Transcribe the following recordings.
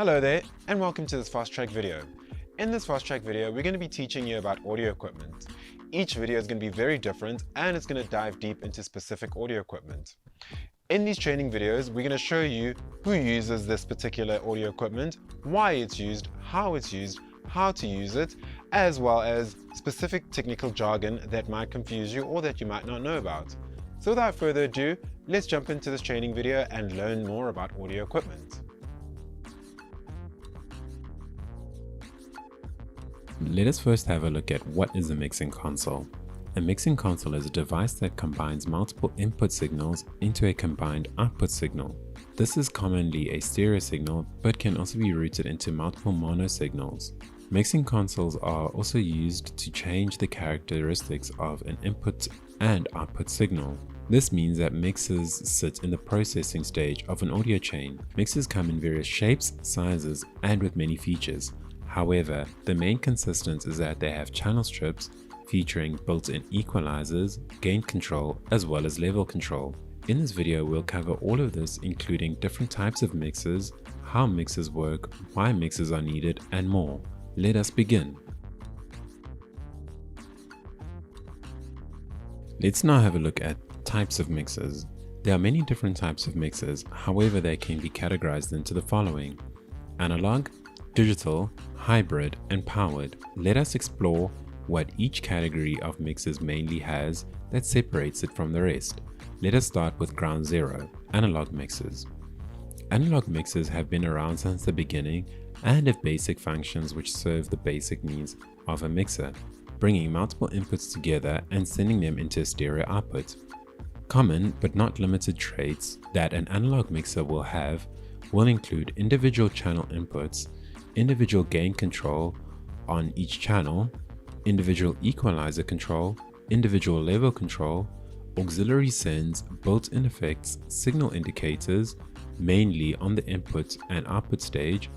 Hello there, and welcome to this fast track video. In this fast track video, we're going to be teaching you about audio equipment. Each video is going to be very different, and it's going to dive deep into specific audio equipment. In these training videos, we're going to show you who uses this particular audio equipment, why it's used, how to use it, as well as specific technical jargon that might confuse you or that you might not know about. So without further ado, let's jump into this training video and learn more about audio equipment. Let us first have a look at what is a mixing console. A mixing console is a device that combines multiple input signals into a combined output signal. This is commonly a stereo signal, but can also be routed into multiple mono signals. Mixing consoles are also used to change the characteristics of an input and output signal. This means that mixers sit in the processing stage of an audio chain. Mixers come in various shapes, sizes, and with many features. However, the main consistence is that they have channel strips featuring built-in equalizers, gain control, as well as level control. In this video, we'll cover all of this, including different types of mixers, how mixers work, why mixers are needed, and more. Let us begin. Let's now have a look at types of mixers. There are many different types of mixers, however they can be categorized into the following: analog, digital, hybrid, and powered. Let us explore what each category of mixers mainly has that separates it from the rest. Let us start with ground zero, analog mixers. Analog mixers have been around since the beginning and have basic functions which serve the basic needs of a mixer, bringing multiple inputs together and sending them into a stereo output. Common but not limited traits that an analog mixer will have will include individual channel inputs, individual gain control on each channel, individual equalizer control, individual level control, auxiliary sends, built-in effects, signal indicators, mainly on the input and output stage,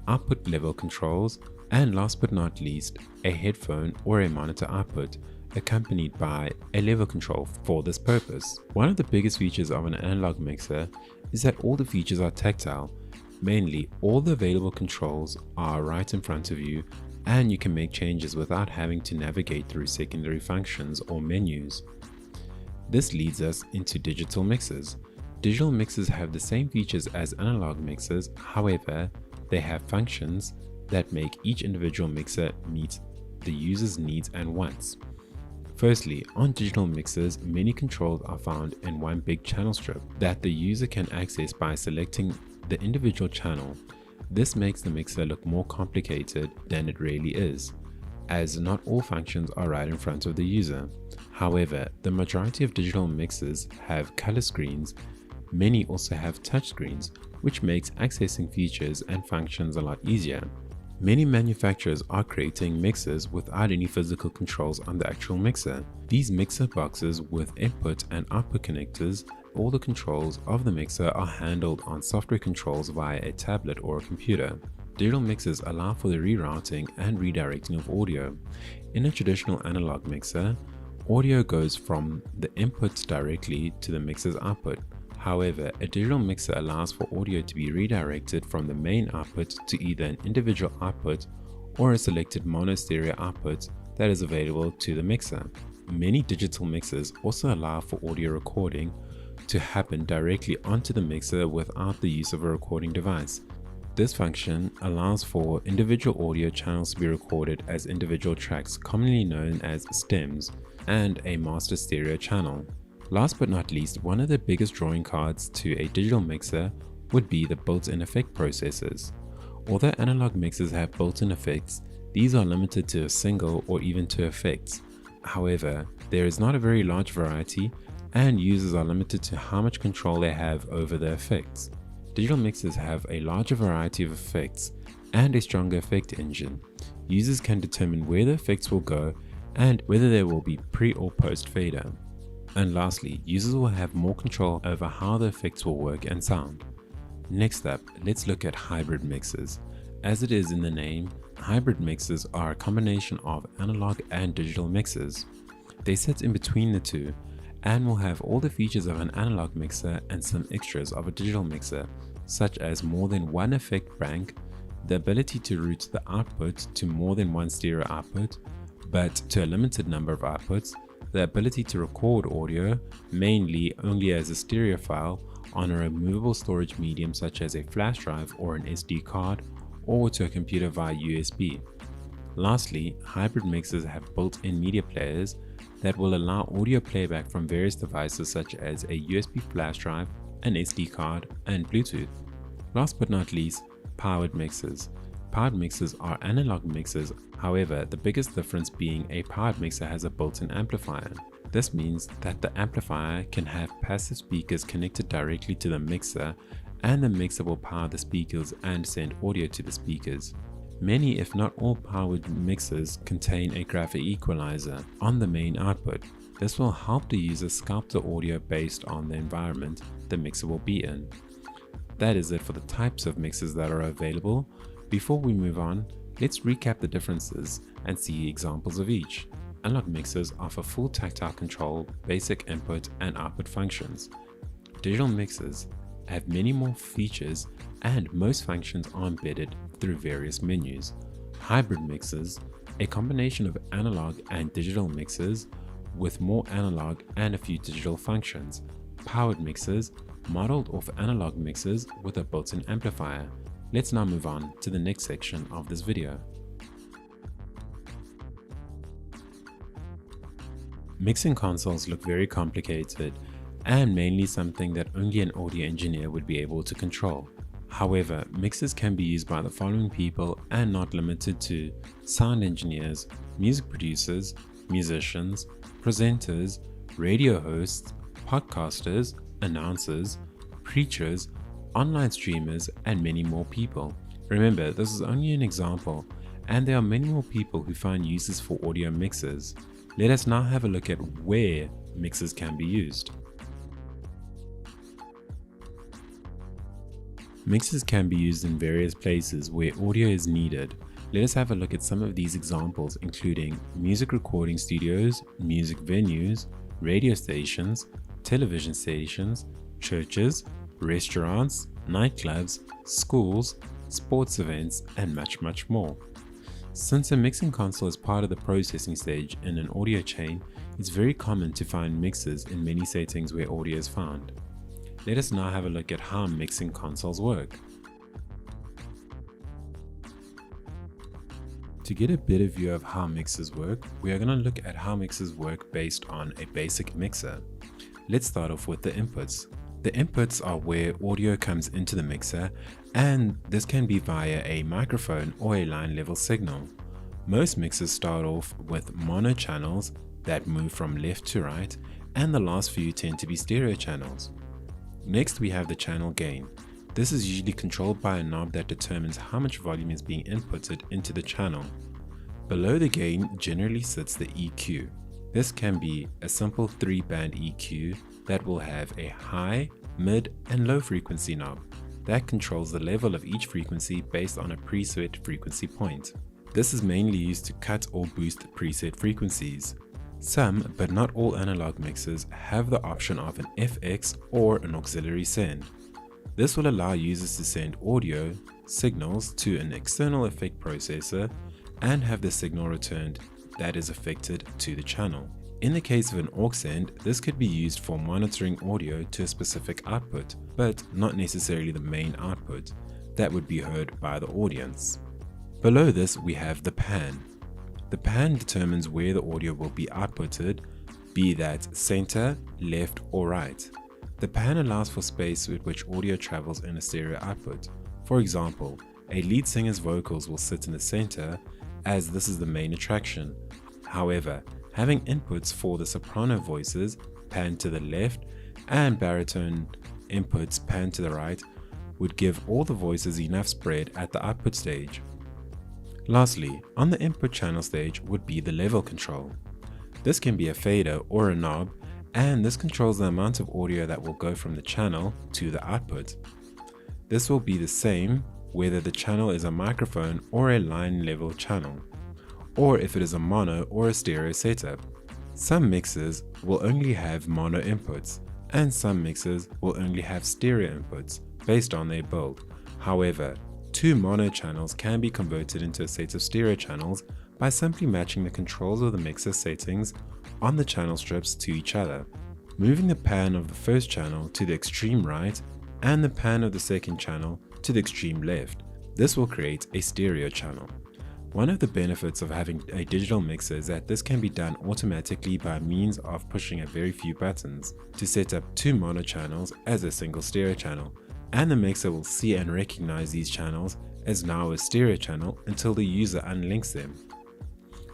output level controls, and last but not least, a headphone or a monitor output, accompanied by a level control for this purpose. One of the biggest features of an analog mixer is that all the features are tactile. Mainly, all the available controls are right in front of you, and you can make changes without having to navigate through secondary functions or menus. This leads us into digital mixers. Digital mixers have the same features as analog mixers, however, they have functions that make each individual mixer meet the user's needs and wants. Firstly, on digital mixers, many controls are found in one big channel strip that the user can access by selecting the individual channel. This makes the mixer look more complicated than it really is, as not all functions are right in front of the user. However, the majority of digital mixers have color screens. Many also have touch screens, which makes accessing features and functions a lot easier. Many manufacturers are creating mixers without any physical controls on the actual mixer. These mixer boxes with input and output connectors, all the controls of the mixer are handled on software controls via a tablet or a computer. Digital mixers allow for the rerouting and redirecting of audio. In a traditional analog mixer, audio goes from the inputs directly to the mixer's output. However, a digital mixer allows for audio to be redirected from the main output to either an individual output or a selected mono stereo output that is available to the mixer. Many digital mixers also allow for audio recording to happen directly onto the mixer without the use of a recording device. This function allows for individual audio channels to be recorded as individual tracks, commonly known as stems, and a master stereo channel. Last but not least, one of the biggest drawing cards to a digital mixer would be the built-in effect processors. Although analog mixers have built-in effects, these are limited to a single or even two effects. However, there is not a very large variety, and users are limited to how much control they have over the effects. Digital mixers have a larger variety of effects and a stronger effect engine. Users can determine where the effects will go and whether there will be pre or post fader. And lastly, users will have more control over how the effects will work and sound. Next up, let's look at hybrid mixers. As it is in the name, hybrid mixers are a combination of analog and digital mixers. They sit in between the two and will have all the features of an analog mixer and some extras of a digital mixer, such as more than one effect bank, the ability to route the output to more than one stereo output, but to a limited number of outputs, the ability to record audio, mainly only as a stereo file, on a removable storage medium such as a flash drive or an SD card, or to a computer via USB. Lastly, hybrid mixers have built-in media players that will allow audio playback from various devices such as a USB flash drive, an SD card, and Bluetooth. Last but not least, powered mixers. Powered mixers are analog mixers, however, the biggest difference being a powered mixer has a built-in amplifier. This means that the amplifier can have passive speakers connected directly to the mixer, and the mixer will power the speakers and send audio to the speakers. Many, if not all, powered mixers contain a graphic equalizer on the main output. This will help the user sculpt the audio based on the environment the mixer will be in. That is it for the types of mixers that are available. Before we move on, let's recap the differences and see examples of each. Analog mixers offer full tactile control, basic input and output functions. Digital mixers have many more features and most functions are embedded through various menus. Hybrid mixers, a combination of analog and digital mixers with more analog and a few digital functions. Powered mixers, modeled off analog mixers with a built-in amplifier. Let's now move on to the next section of this video. Mixing consoles look very complicated and mainly something that only an audio engineer would be able to control. However, mixers can be used by the following people and not limited to sound engineers, music producers, musicians, presenters, radio hosts, podcasters, announcers, preachers, online streamers, and many more people. Remember, this is only an example, and there are many more people who find uses for audio mixers. Let us now have a look at where mixers can be used. Mixers can be used in various places where audio is needed. Let us have a look at some of these examples, including music recording studios, music venues, radio stations, television stations, churches, restaurants, nightclubs, schools, sports events, and much more. Since a mixing console is part of the processing stage in an audio chain, it's very common to find mixers in many settings where audio is found. Let us now have a look at how mixing consoles work. To get a better view of how mixers work, we are going to look at how mixers work based on a basic mixer. Let's start off with the inputs. The inputs are where audio comes into the mixer, and this can be via a microphone or a line level signal. Most mixers start off with mono channels that move from left to right, and the last few tend to be stereo channels. Next we have the channel gain. This is usually controlled by a knob that determines how much volume is being inputted into the channel. Below the gain generally sits the EQ. This can be a simple 3-band EQ that will have a high, mid, and low frequency knob that controls the level of each frequency based on a preset frequency point. This is mainly used to cut or boost preset frequencies. Some, but not all analog mixers have the option of an FX or an auxiliary send. This will allow users to send audio signals to an external effect processor and have the signal returned that is affected to the channel. In the case of an aux send, this could be used for monitoring audio to a specific output, but not necessarily the main output that would be heard by the audience. Below this we have the pan. The pan determines where the audio will be outputted, be that center, left, or right. The pan allows for space with which audio travels in a stereo output. For example, a lead singer's vocals will sit in the center as this is the main attraction. However, having inputs for the soprano voices pan to the left and baritone inputs pan to the right would give all the voices enough spread at the output stage. Lastly, on the input channel stage would be the level control. This can be a fader or a knob, and this controls the amount of audio that will go from the channel to the output. This will be the same whether the channel is a microphone or a line level channel, or if it is a mono or a stereo setup. Some mixers will only have mono inputs, and some mixers will only have stereo inputs. based on their build. However, two mono channels can be converted into a set of stereo channels by simply matching the controls of the mixer settings on the channel strips to each other, moving the pan of the first channel to the extreme right and the pan of the second channel to the extreme left. This will create a stereo channel. One of the benefits of having a digital mixer is that this can be done automatically by means of pushing a very few buttons to set up two mono channels as a single stereo channel, and the mixer will see and recognize these channels as now a stereo channel until the user unlinks them.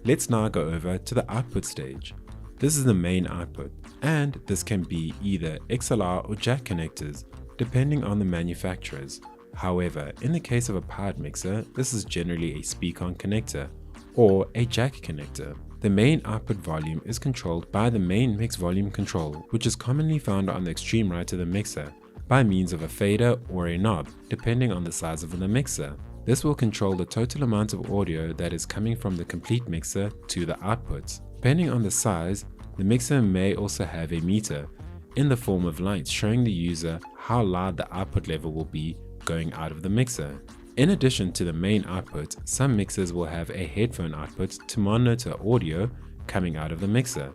Let's now go over to the output stage. This is the main output, and this can be either XLR or jack connectors depending on the manufacturers. However, in the case of a powered mixer, this is generally a speak-on connector or a jack connector. The main output volume is controlled by the main mix volume control, which is commonly found on the extreme right of the mixer by means of a fader or a knob, depending on the size of the mixer. This will control the total amount of audio that is coming from the complete mixer to the outputs. Depending on the size, the mixer may also have a meter in the form of lights showing the user how loud the output level will be going out of the mixer. In addition to the main output, some mixers will have a headphone output to monitor audio coming out of the mixer.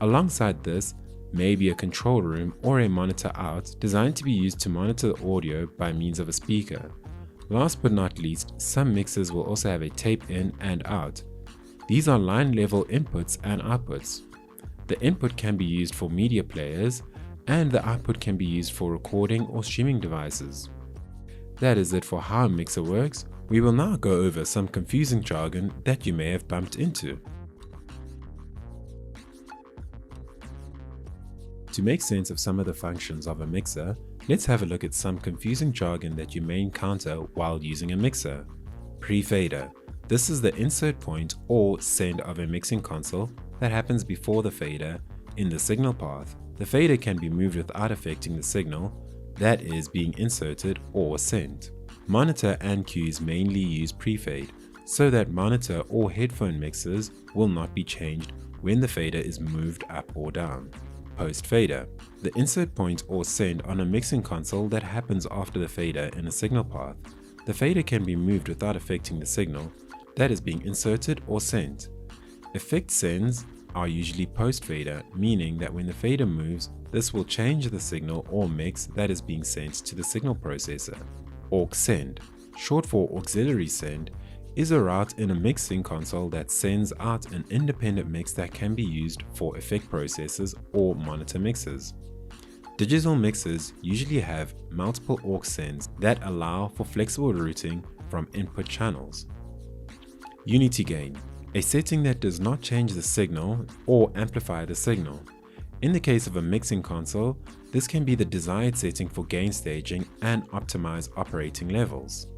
Alongside this may be a control room or a monitor out designed to be used to monitor the audio by means of a speaker. Last but not least, some mixers will also have a tape in and out. These are line level inputs and outputs. The input can be used for media players and the output can be used for recording or streaming devices. That is it for how a mixer works. We will now go over some confusing jargon that you may have bumped into. To make sense of some of the functions of a mixer, let's have a look at some confusing jargon that you may encounter while using a mixer. Pre-fader. This is the insert point or send of a mixing console that happens before the fader in the signal path. The fader can be moved without affecting the signal that is being inserted or sent. Monitor and cues mainly use pre-fade, so that monitor or headphone mixers will not be changed when the fader is moved up or down. Post-fader. The insert point or send on a mixing console that happens after the fader in a signal path. The fader can be moved without affecting the signal that is being inserted or sent. Effect sends are usually post-fader, meaning that when the fader moves, this will change the signal or mix that is being sent to the signal processor. Aux send, short for auxiliary send, is a route in a mixing console that sends out an independent mix that can be used for effect processors or monitor mixers. Digital mixers usually have multiple aux sends that allow for flexible routing from input channels. Unity gain, a setting that does not change the signal or amplify the signal. In the case of a mixing console, this can be the desired setting for gain staging and optimize operating levels.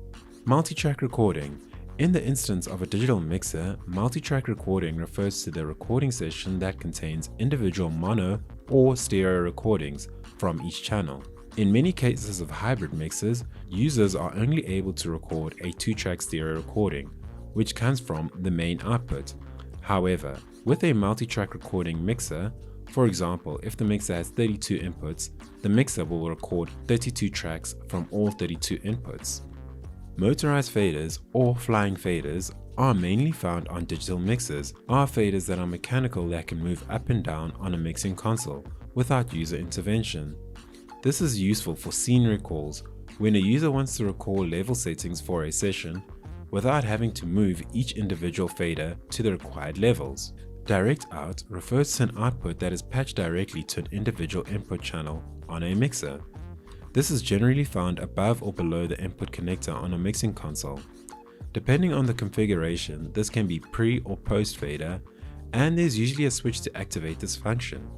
Multi-track recording. In the instance of a digital mixer, multi-track recording refers to the recording session that contains individual mono or stereo recordings from each channel. In many cases of hybrid mixers, users are only able to record a 2-track stereo recording, which comes from the main output. However, with a multi-track recording mixer, for example, if the mixer has 32 inputs, the mixer will record 32 tracks from all 32 inputs. Motorized faders or flying faders are mainly found on digital mixers, are faders that are mechanical that can move up and down on a mixing console without user intervention. This is useful for scene recalls when a user wants to recall level settings for a session without having to move each individual fader to the required levels. Direct out refers to an output that is patched directly to an individual input channel on a mixer. This is generally found above or below the input connector on a mixing console. Depending on the configuration, this can be pre or post fader, and there's usually a switch to activate this function.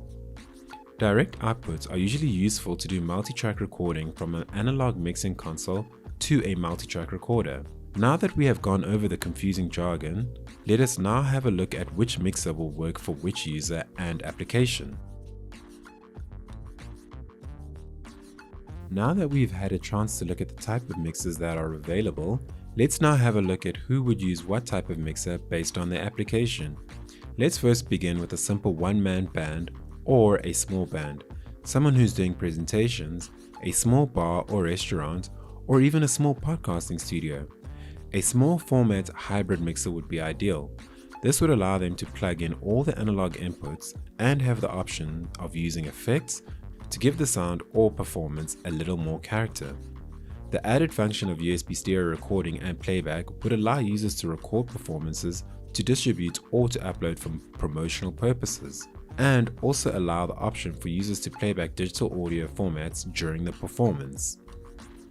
Direct outputs are usually useful to do multi-track recording from an analog mixing console to a multi-track recorder. Now that we have gone over the confusing jargon, let us now have a look at which mixer will work for which user and application. Now that we've had a chance to look at the type of mixers that are available, let's now have a look at who would use what type of mixer based on their application. Let's first begin with a simple one-man band or a small band, someone who's doing presentations, a small bar or restaurant, or even a small podcasting studio. A small format hybrid mixer would be ideal. This would allow them to plug in all the analog inputs and have the option of using effects to give the sound or performance a little more character. The added function of USB stereo recording and playback would allow users to record performances, to distribute or to upload for promotional purposes, and also allow the option for users to playback digital audio formats during the performance.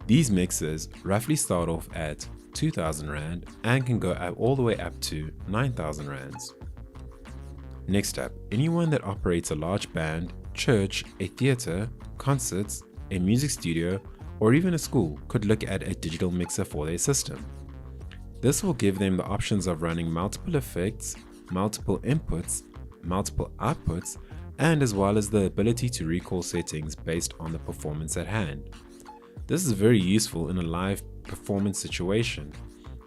These mixers roughly start off at 2,000 Rand and can go up all the way up to 9,000 Rands. Next up, anyone that operates a large band, church, a theater, concerts, a music studio, or even a school could look at a digital mixer for their system. This will give them the options of running multiple effects, multiple inputs, multiple outputs, and as well as the ability to recall settings based on the performance at hand. This is very useful in a live performance situation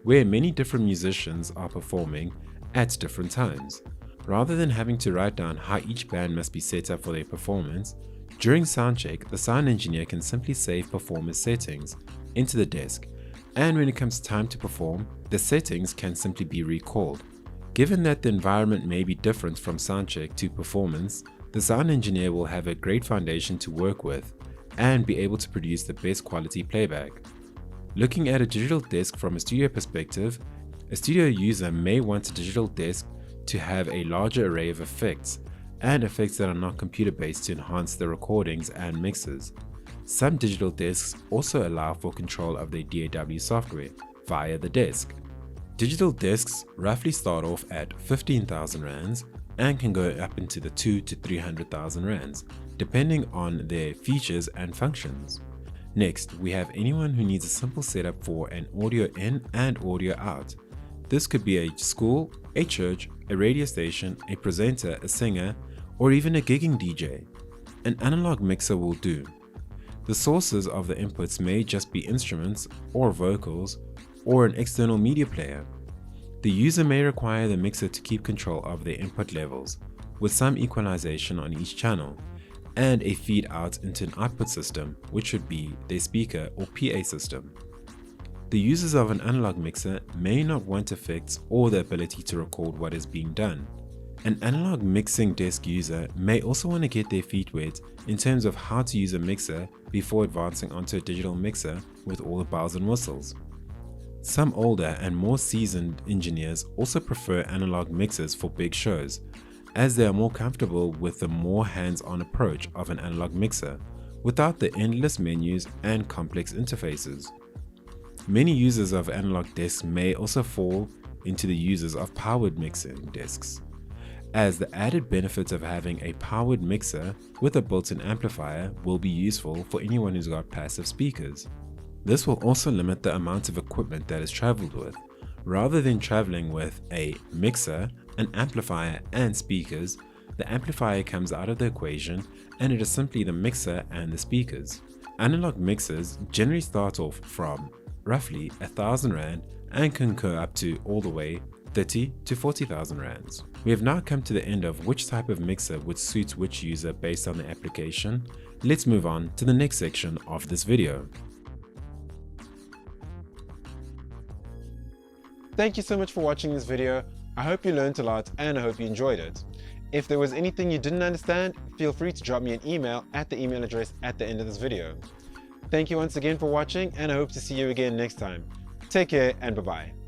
where many different musicians are performing at different times. Rather than having to write down how each band must be set up for their performance, during soundcheck, the sound engineer can simply save performance settings into the desk, and when it comes time to perform, the settings can simply be recalled. Given that the environment may be different from soundcheck to performance, the sound engineer will have a great foundation to work with and be able to produce the best quality playback. Looking at a digital desk from a studio perspective, a studio user may want a digital desk to have a larger array of effects and effects that are not computer-based to enhance the recordings and mixes. Some digital desks also allow for control of their DAW software via the desk. Digital desks roughly start off at 15,000 Rands and can go up into the 200,000 to 300,000 Rands, depending on their features and functions. Next, we have anyone who needs a simple setup for an audio in and audio out. This could be a school, a church, a radio station, a presenter, a singer, or even a gigging DJ. An analog mixer will do. The sources of the inputs may just be instruments or vocals or an external media player. The user may require the mixer to keep control of their input levels, with some equalization on each channel, and a feed out into an output system, which would be their speaker or PA system. The users of an analog mixer may not want effects or the ability to record what is being done. An analog mixing desk user may also want to get their feet wet in terms of how to use a mixer before advancing onto a digital mixer with all the bells and whistles. Some older and more seasoned engineers also prefer analog mixers for big shows, as they are more comfortable with the more hands-on approach of an analog mixer without the endless menus and complex interfaces. Many users of analog desks may also fall into the users of powered mixing desks, as the added benefits of having a powered mixer with a built-in amplifier will be useful for anyone who's got passive speakers. This will also limit the amount of equipment that is traveled with. Rather than traveling with a mixer, an amplifier and speakers, the amplifier comes out of the equation and it is simply the mixer and the speakers. Analog mixers generally start off from roughly 1,000 Rand and can go up to all the way 30,000 to 40,000 Rands. We have now come to the end of which type of mixer would suit which user based on the application. Let's move on to the next section of this video. Thank you so much for watching this video. I hope you learned a lot and I hope you enjoyed it. If there was anything you didn't understand, feel free to drop me an email at the email address at the end of this video. Thank you once again for watching and I hope to see you again next time. Take care and bye-bye.